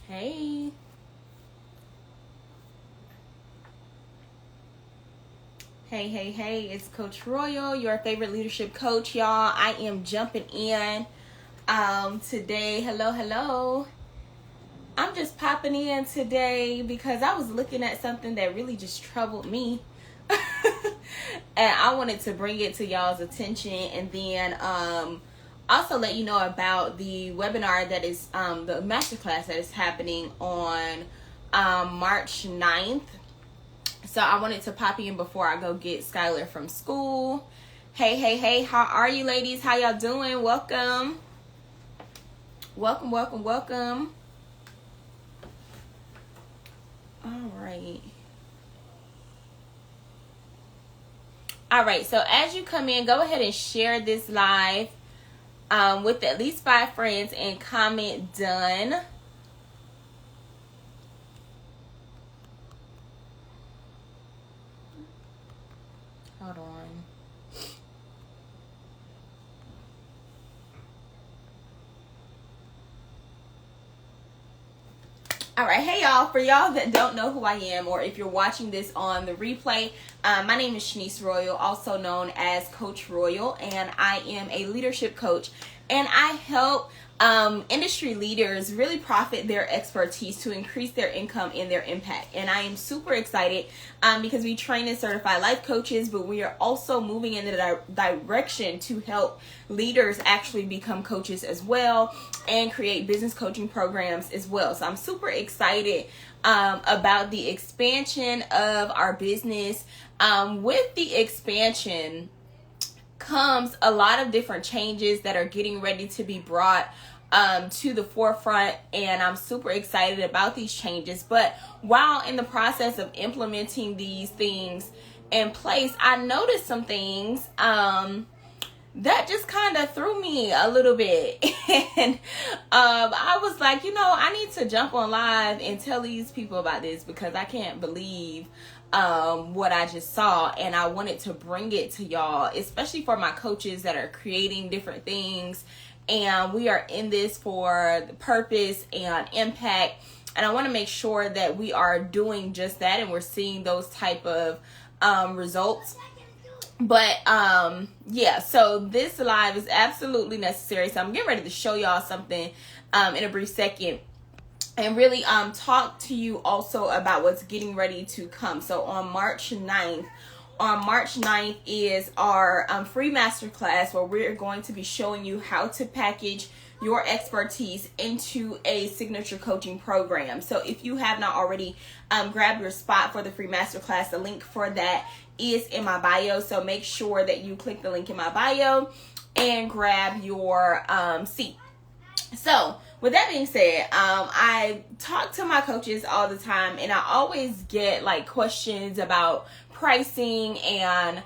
Hey. Hey, it's Coach Royal, your favorite leadership coach, y'all. I am jumping in today. Hello. I'm just popping in today because I was looking at something that really just troubled me. And I wanted to bring it to y'all's attention, and then also let you know about the webinar that is the masterclass that is happening on March 9th. So I wanted to pop in before I go get Skylar from school. Hey, how are you ladies? How y'all doing? Welcome. All right, so as you come in, go ahead and share this live with at least 5 friends and comment done. Hold on. All right, hey y'all, for y'all that don't know who I am, or if you're watching this on the replay, my name is Shanice Royal, also known as Coach Royal, and I am a leadership coach, and I help industry leaders really profit their expertise to increase their income and their impact. And I am super excited because we train and certify life coaches, but we are also moving in the direction to help leaders actually become coaches as well and create business coaching programs as well. So I'm super excited about the expansion of our business. With the expansion comes a lot of different changes that are getting ready to be brought to the forefront, and I'm super excited about these changes. But while in the process of implementing these things in place, I noticed some things that just kind of threw me a little bit. And I was like, I need to jump on live and tell these people about this because I can't believe what I just saw, and I wanted to bring it to y'all, especially for my coaches that are creating different things, and we are in this for the purpose and impact, and I want to make sure that we are doing just that and we're seeing those type of results. But yeah, so this live is absolutely necessary, so I'm getting ready to show y'all something in a brief second, and really talk to you also about what's getting ready to come. So on March 9th is our free masterclass where we're going to be showing you how to package your expertise into a signature coaching program. So if you have not already grabbed your spot for the free masterclass, the link for that is in my bio. So make sure that you click the link in my bio and grab your seat. So with that being said, I talk to my coaches all the time, and I always get like questions about pricing and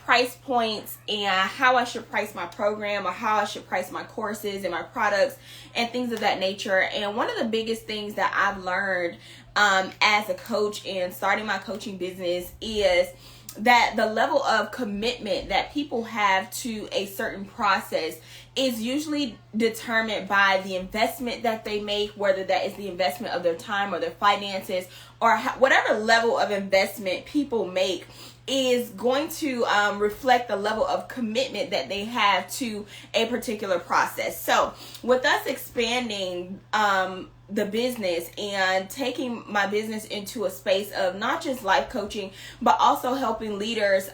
price points and how I should price my program or how I should price my courses and my products and things of that nature. And one of the biggest things that I've learned as a coach and starting my coaching business is that the level of commitment that people have to a certain process is usually determined by the investment that they make, whether that is the investment of their time or their finances, or whatever level of investment people make is going to reflect the level of commitment that they have to a particular process. So with us expanding the business and taking my business into a space of not just life coaching, but also helping leaders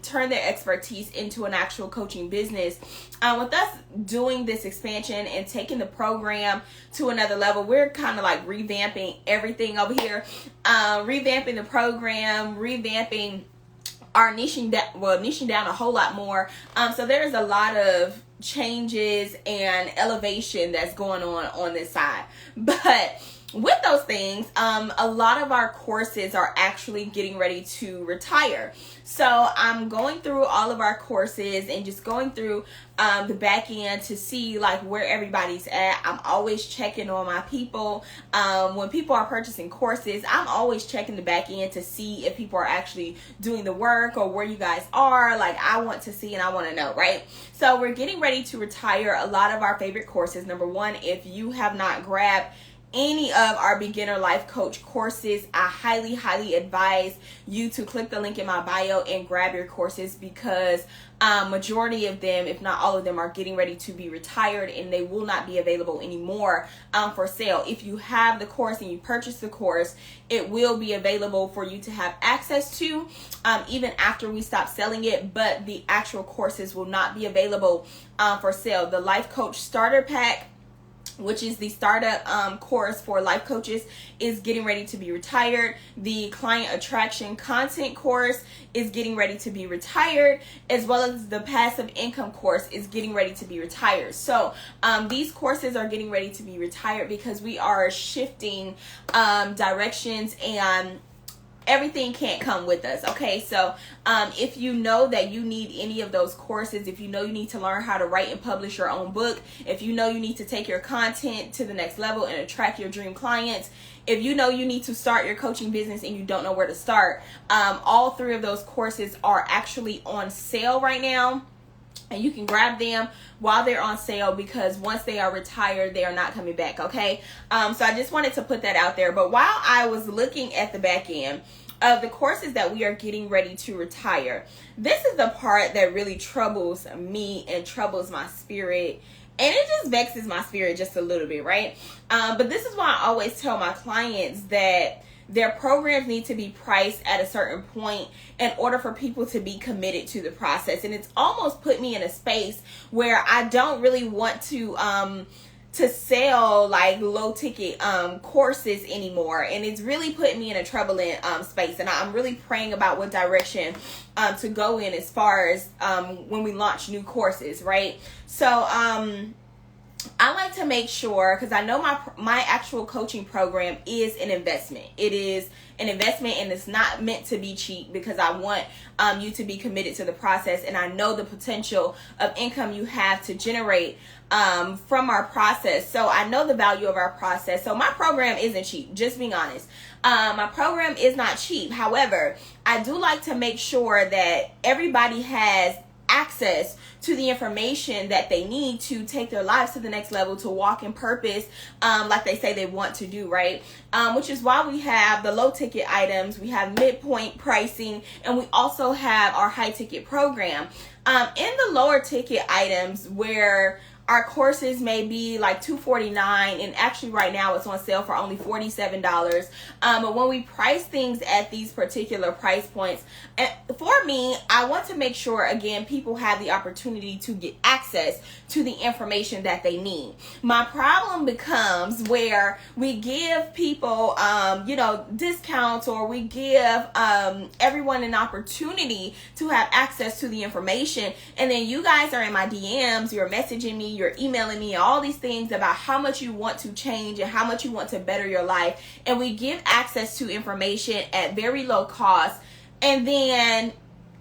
turn their expertise into an actual coaching business. With us doing this expansion and taking the program to another level, we're kind of like revamping everything over here, revamping the program, revamping our niching down a whole lot more. So there's a lot of changes and elevation that's going on this side. But with those things, a lot of our courses are actually getting ready to retire. So I'm going through all of our courses and just going through the back end to see like where everybody's at. I'm always checking on my people. When people are purchasing courses, I'm always checking the back end to see if people are actually doing the work or where you guys are. Like I want to see and I want to know, right? So we're getting ready to retire a lot of our favorite courses. Number one, if you have not grabbed any of our beginner life coach courses, I highly advise you to click the link in my bio and grab your courses, because majority of them, if not all of them, are getting ready to be retired and they will not be available anymore for sale. If you have the course and you purchase the course, it will be available for you to have access to even after we stop selling it, but the actual courses will not be available for sale. The Life Coach Starter Pack, which is the startup course for life coaches, is getting ready to be retired. The Client Attraction Content course is getting ready to be retired, as well as the Passive Income course is getting ready to be retired. So these courses are getting ready to be retired because we are shifting directions, and everything can't come with us. Okay, so if you know that you need any of those courses, if you know you need to learn how to write and publish your own book, if you know you need to take your content to the next level and attract your dream clients, if you know you need to start your coaching business and you don't know where to start, all three of those courses are actually on sale right now. And you can grab them while they're on sale, because once they are retired, they are not coming back, okay? So I just wanted to put that out there. But while I was looking at the back end of the courses that we are getting ready to retire, this is the part that really troubles me and troubles my spirit. And it just vexes my spirit just a little bit, right? But this is why I always tell my clients that their programs need to be priced at a certain point in order for people to be committed to the process. And it's almost put me in a space where I don't really want to sell like low ticket courses anymore. And it's really putting me in a troubling space. And I'm really praying about what direction to go in as far as when we launch new courses, right? So I like to make sure, because I know my actual coaching program is an investment. It is an investment, and it's not meant to be cheap, because I want you to be committed to the process, and I know the potential of income you have to generate from our process. So I know the value of our process. So my program isn't cheap, just being honest. My program is not cheap. However, I do like to make sure that everybody has access to the information that they need to take their lives to the next level, to walk in purpose, like they say they want to do, right? Which is why we have the low ticket items, we have midpoint pricing, and we also have our high ticket program. In the lower ticket items, where our courses may be like $249, and actually right now it's on sale for only $47. But when we price things at these particular price points, and for me, I want to make sure, again, people have the opportunity to get access to the information that they need. My problem becomes where we give people, discounts, or we give everyone an opportunity to have access to the information, and then you guys are in my DMs, you're messaging me, you're emailing me, all these things about how much you want to change and how much you want to better your life, and we give access to information at very low cost, and then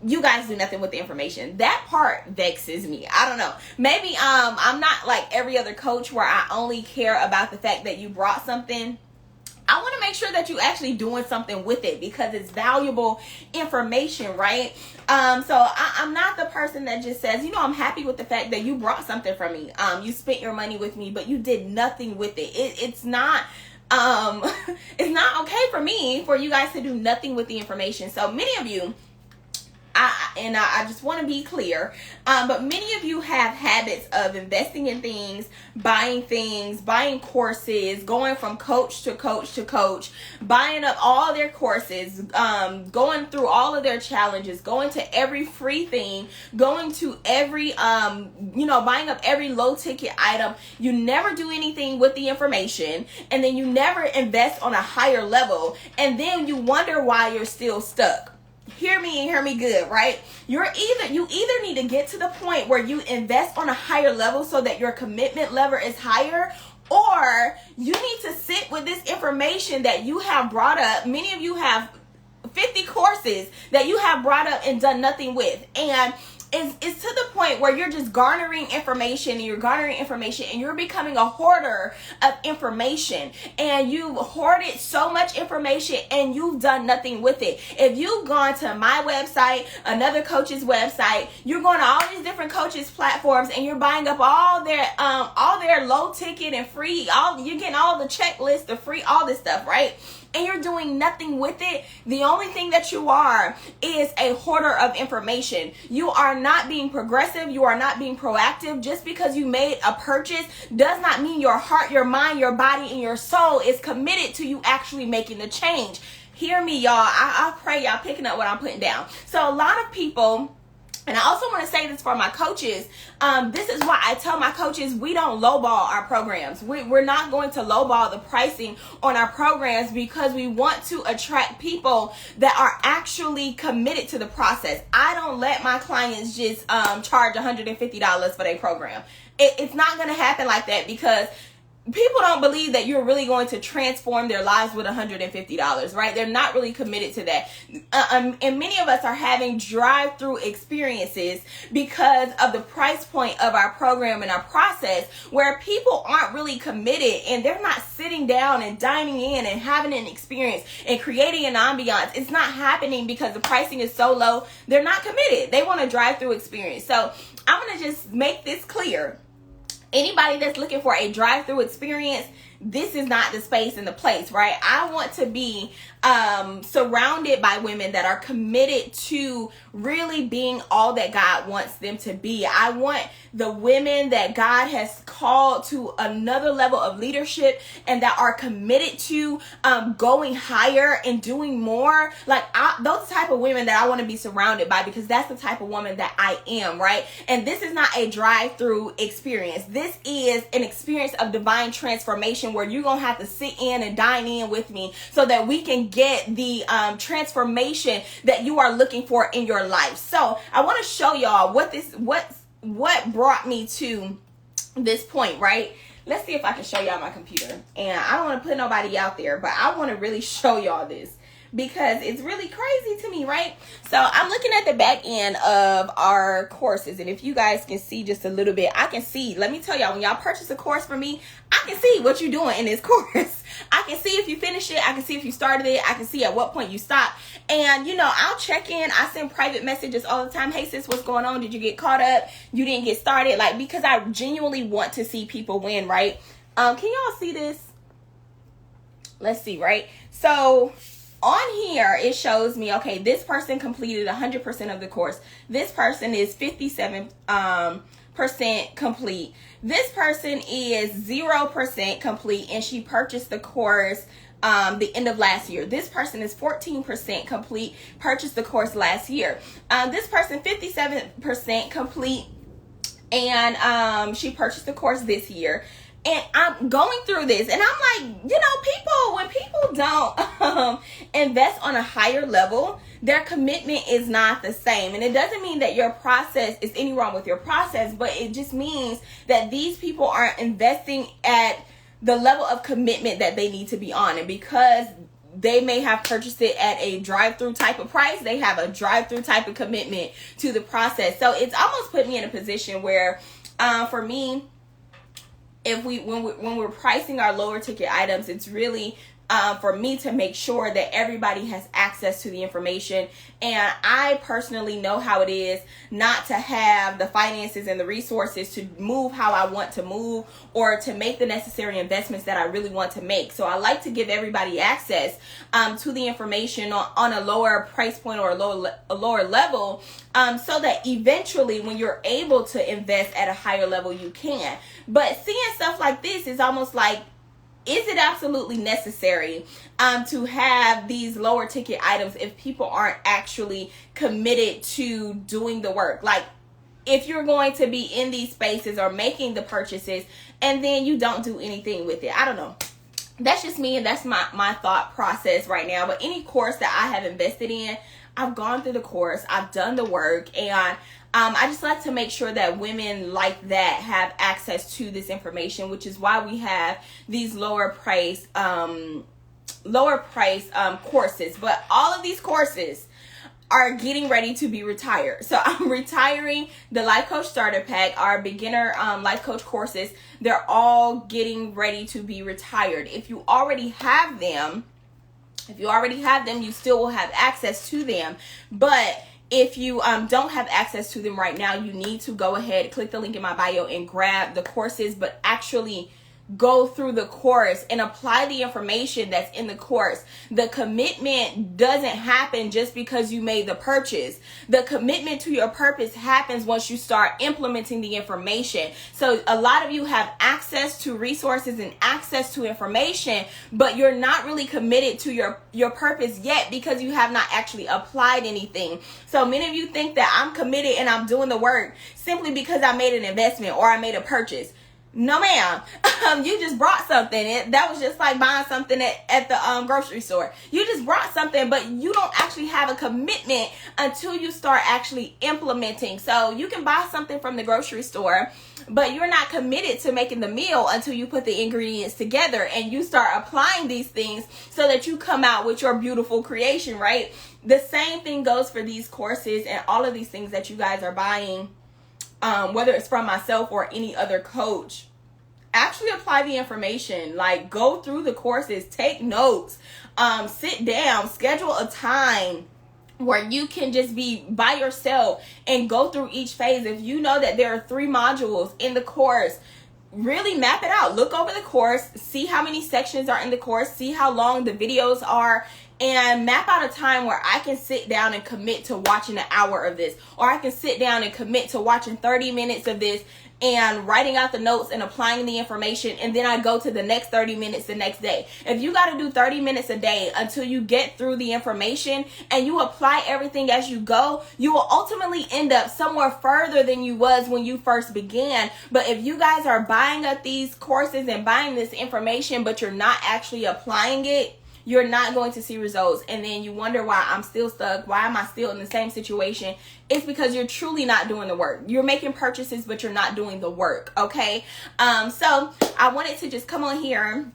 you guys do nothing with the information. That part vexes me. I don't know. Maybe I'm not like every other coach where I only care about the fact that you brought something. I want to make sure that you actually doing something with it, because it's valuable information, right? So I'm not the person that just says, I'm happy with the fact that you brought something from me. You spent your money with me, but you did nothing with it. It's not it's not okay for me for you guys to do nothing with the information. So many of you, I just want to be clear, but many of you have habits of investing in things, buying courses, going from coach to coach to coach, buying up all their courses, going through all of their challenges, going to every free thing, going to every, buying up every low ticket item. You never do anything with the information, and then you never invest on a higher level, and then you wonder why you're still stuck. Hear me and hear me good, right? You either need to get to the point where you invest on a higher level so that your commitment level is higher, or you need to sit with this information that you have brought up. Many of you have 50 courses that you have brought up and done nothing with. And it's to the point where you're just garnering information and you're becoming a hoarder of information, and you've hoarded so much information and you've done nothing with it. If you've gone to my website, another coach's website, you're going to all these different coaches platforms and you're buying up all their low ticket and free, you're getting all the checklists, the free, all this stuff, right? And you're doing nothing with it. The only thing that you are is a hoarder of information. You are not being progressive. You are not being proactive. Just because you made a purchase does not mean your heart, your mind, your body, and your soul is committed to you actually making the change. Hear me, y'all. I pray y'all picking up what I'm putting down. So a lot of people, and I also want to say this for my coaches. This is why I tell my coaches we don't lowball our programs. We're not going to lowball the pricing on our programs because we want to attract people that are actually committed to the process. I don't let my clients just charge $150 for their program. It's not going to happen like that because people don't believe that you're really going to transform their lives with $150, right? They're not really committed to that. And many of us are having drive-through experiences because of the price point of our program and our process, where people aren't really committed and they're not sitting down and dining in and having an experience and creating an ambiance. It's not happening because the pricing is so low. They're not committed. They want a drive-through experience. So I'm going to just make this clear. Anybody that's looking for a drive-through experience, this is not the space and the place, right? I want to be surrounded by women that are committed to really being all that God wants them to be. I want the women that God has called to another level of leadership and that are committed to going higher and doing more. Like those type of women that I want to be surrounded by, because that's the type of woman that I am, right? And this is not a drive-through experience. This is an experience of divine transformation where you're going to have to sit in and dine in with me so that we can get the transformation that you are looking for in your life. So I want to show y'all what brought me to this point, right? Let's see if I can show y'all my computer. And I don't want to put nobody out there, but I want to really show y'all this because it's really crazy to me, right? So I'm looking at the back end of our courses, and if you guys can see just a little bit, I can see, let me tell y'all, when y'all purchase a course from me, I can see what you're doing in this course. I can see if you finished it. I can see if you started it. I can see at what point you stopped. And, you know, I'll check in. I send private messages all the time. Hey, sis, what's going on? Did you get caught up? You didn't get started? Like, because I genuinely want to see people win, right? Can y'all see this? Let's see, right? So on here, it shows me, okay, this person completed 100% of the course. This person is 57% complete. This person is 0% complete, and she purchased the course the end of last year. This person is 14% complete, purchased the course last year. This person 57% complete, and she purchased the course this year. And I'm going through this, and I'm like, you know, when people don't invest on a higher level, their commitment is not the same. And it doesn't mean that your process is any wrong with your process, but it just means that these people aren't investing at the level of commitment that they need to be on. And because they may have purchased it at a drive-through type of price, they have a drive-through type of commitment to the process. So it's almost put me in a position where, for me, when we're pricing our lower ticket items, it's really for me to make sure that everybody has access to the information. And I personally know how it is not to have the finances and the resources to move how I want to move or to make the necessary investments that I really want to make. So I like to give everybody access to the information on a lower price point or a lower level, so that eventually when you're able to invest at a higher level, you can. But seeing stuff like this is almost like, is it absolutely necessary to have these lower ticket items if people aren't actually committed to doing the work? Like, if you're going to be in these spaces or making the purchases and then you don't do anything with it. I don't know. That's just me, and that's my thought process right now. But any course that I have invested in, I've gone through the course, I've done the work, and I just like to make sure that women like that have access to this information, which is why we have these lower price courses. But all of these courses, are getting ready to be retired. So I'm retiring the Life Coach Starter Pack, our beginner life coach courses. They're all getting ready to be retired. If you already have them, you still will have access to them. But if you don't have access to them right now, you need to go ahead, click the link in my bio and grab the courses, but actually go through the course and apply the information that's in the course. The commitment doesn't happen just because you made the purchase. The commitment to your purpose happens once you start implementing the information. So a lot of you have access to resources and access to information, but you're not really committed to your purpose yet because you have not actually applied anything. So many of you think that I'm committed and I'm doing the work simply because I made an investment or I made a purchase. No, ma'am. You just brought something. That was just like buying something at the grocery store. You just brought something, but you don't actually have a commitment until you start actually implementing. So you can buy something from the grocery store, but you're not committed to making the meal until you put the ingredients together and you start applying these things so that you come out with your beautiful creation, right? The same thing goes for these courses and all of these things that you guys are buying. Whether it's from myself or any other coach, actually apply the information. Like, go through the courses, take notes, sit down, schedule a time where you can just be by yourself and go through each phase. If you know that there are 3 modules in the course, really map it out. Look over the course, see how many sections are in the course, see how long the videos are, and map out a time where I can sit down and commit to watching an hour of this, or I can sit down and commit to watching 30 minutes of this and writing out the notes and applying the information, and then I go to the next 30 minutes the next day. If you got to do 30 minutes a day until you get through the information and you apply everything as you go, you will ultimately end up somewhere further than you was when you first began. But if you guys are buying up these courses and buying this information, but you're not actually applying it, you're not going to see results. And then you wonder why I'm still stuck. Why am I still in the same situation? It's because you're truly not doing the work. You're making purchases, but you're not doing the work. Okay. So I wanted to just come on here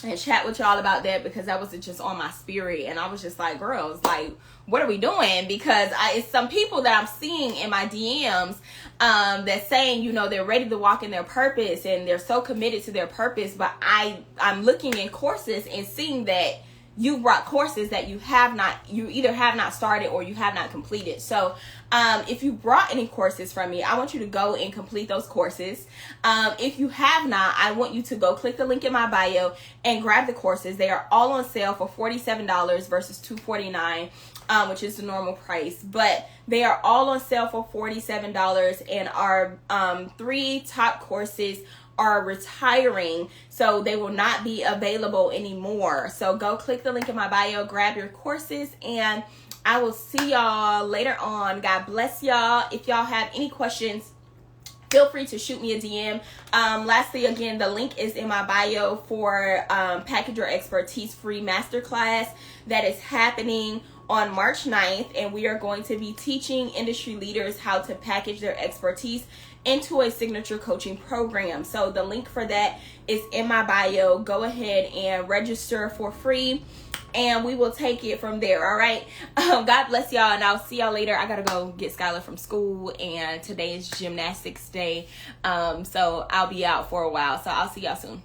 and chat with y'all about that because that was just on my spirit. And I was just like, girls, like, what are we doing? Because it's some people that I'm seeing in my DMs that's saying, you know, they're ready to walk in their purpose and they're so committed to their purpose. But I'm looking in courses and seeing that you brought courses that you either have not started or you have not completed. So if you brought any courses from me, I want you to go and complete those courses. If you have not, I want you to go click the link in my bio and grab the courses. They are all on sale for $47 versus $249. Which is the normal price, but they are all on sale for $47, and our 3 top courses are retiring, so they will not be available anymore. So go click the link in my bio, grab your courses, and I will see y'all later on. God bless y'all. If y'all have any questions, feel free to shoot me a DM. Lastly, again, the link is in my bio for Package Your Expertise free masterclass that is happening on March 9th, and we are going to be teaching industry leaders how to package their expertise into a signature coaching program. So the link for that is in my bio. Go ahead and register for free, and we will take it from there. All right. God bless y'all, and I'll see y'all later. I gotta go get Skylar from school, and today is gymnastics day. So I'll be out for a while. So I'll see y'all soon.